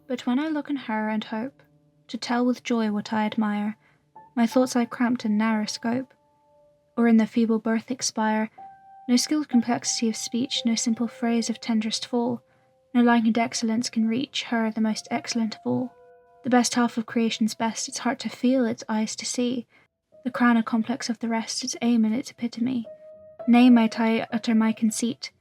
But when I look on her and hope to tell with joy what I admire, my thoughts lie cramped in narrow scope, or in their feeble birth expire. No skilled complexity of speech, no simple phrase of tenderest fall, no likened excellence can reach her, the most excellent of all. The best half of creation's best, its heart to feel, its eyes to see, the crown and complex of the rest, its aim and its epitome. Nay, might I utter my conceit,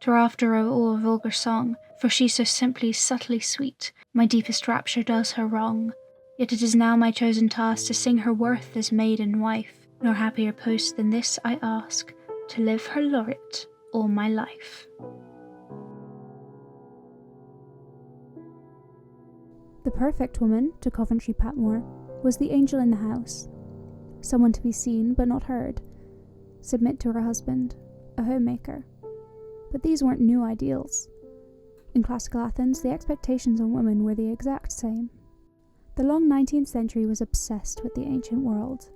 'twere after all a vulgar song, for she so simply, subtly sweet, my deepest rapture does her wrong. Yet it is now my chosen task to sing her worth as maid and wife, nor happier post than this I ask, to live her laureate all my life. The perfect woman, to Coventry Patmore, was the angel in the house. Someone to be seen but not heard. Submit to her husband, a homemaker. But these weren't new ideals. In classical Athens, the expectations on women were the exact same. The long 19th century was obsessed with the ancient world.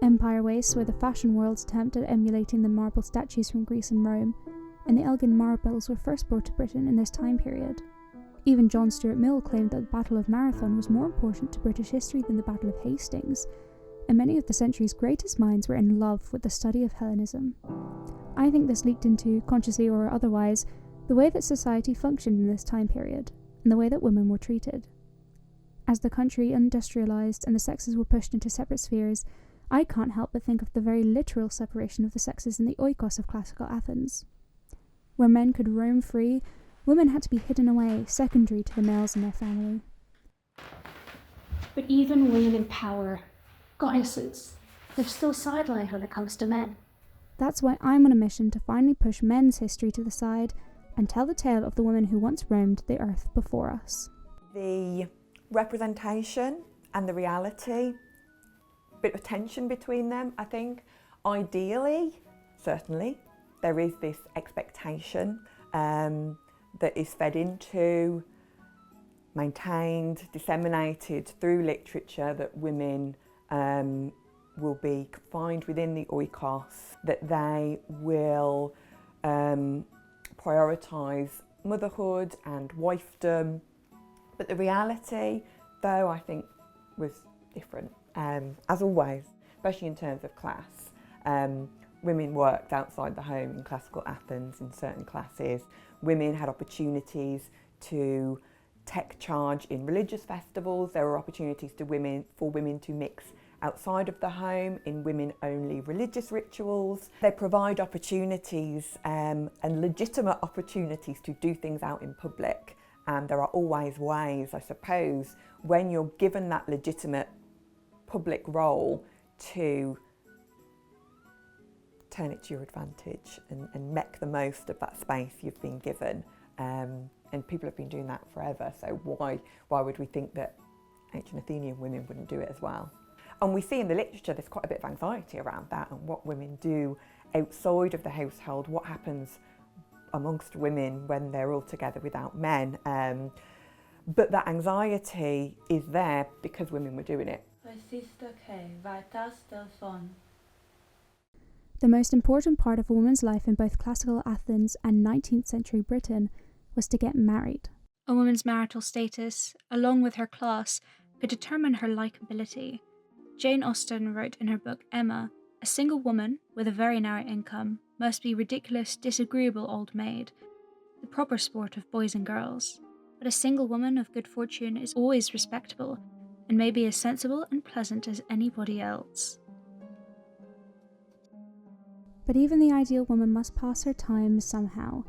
Empire wastes were the fashion world's attempt at emulating the marble statues from Greece and Rome, and the Elgin marbles were first brought to Britain in this time period. Even John Stuart Mill claimed that the Battle of Marathon was more important to British history than the Battle of Hastings, and many of the century's greatest minds were in love with the study of Hellenism. I think this leaked into, consciously or otherwise, the way that society functioned in this time period, and the way that women were treated. As the country industrialised and the sexes were pushed into separate spheres, I can't help but think of the very literal separation of the sexes in the oikos of classical Athens. Where men could roam free, women had to be hidden away, secondary to the males in their family. But even women in power, goddesses, they're still sidelined when it comes to men. That's why I'm on a mission to finally push men's history to the side and tell the tale of the women who once roamed the earth before us. The representation and the reality, bit of tension between them, I think. Ideally, certainly, there is this expectation that is fed into, maintained, disseminated through literature that women will be confined within the oikos, that they will prioritise motherhood and wifedom. But the reality, though, I think was different, as always, especially in terms of class. Women worked outside the home in classical Athens in certain classes. Women had opportunities to take charge in religious festivals. There were opportunities for women to mix outside of the home in women-only religious rituals. They provide opportunities and legitimate opportunities to do things out in public. And there are always ways, I suppose, when you're given that legitimate public role to turn it to your advantage and make the most of that space you've been given. And people have been doing that forever, so why would we think that ancient Athenian women wouldn't do it as well? And we see in the literature there's quite a bit of anxiety around that and what women do outside of the household, what happens amongst women when they're all together without men. But that anxiety is there because women were doing it. The most important part of a woman's life in both classical Athens and 19th century Britain was to get married. A woman's marital status, along with her class, could determine her likability. Jane Austen wrote in her book Emma, a single woman with a very narrow income must be ridiculous, disagreeable old maid, the proper sport of boys and girls. But a single woman of good fortune is always respectable, and may be as sensible and pleasant as anybody else. But even the ideal woman must pass her time somehow.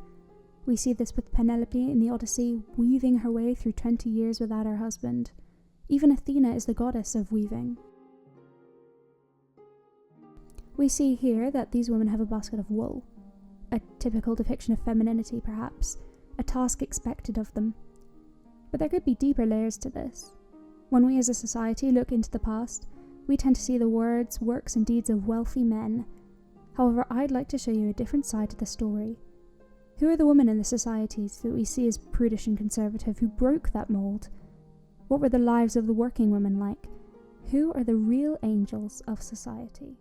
We see this with Penelope in the Odyssey, weaving her way through 20 years without her husband. Even Athena is the goddess of weaving. We see here that these women have a basket of wool, a typical depiction of femininity perhaps, a task expected of them. But there could be deeper layers to this. When we as a society look into the past, we tend to see the words, works and deeds of wealthy men. However, I'd like to show you a different side to the story. Who are the women in the societies that we see as prudish and conservative who broke that mould? What were the lives of the working women like? Who are the real angels of society?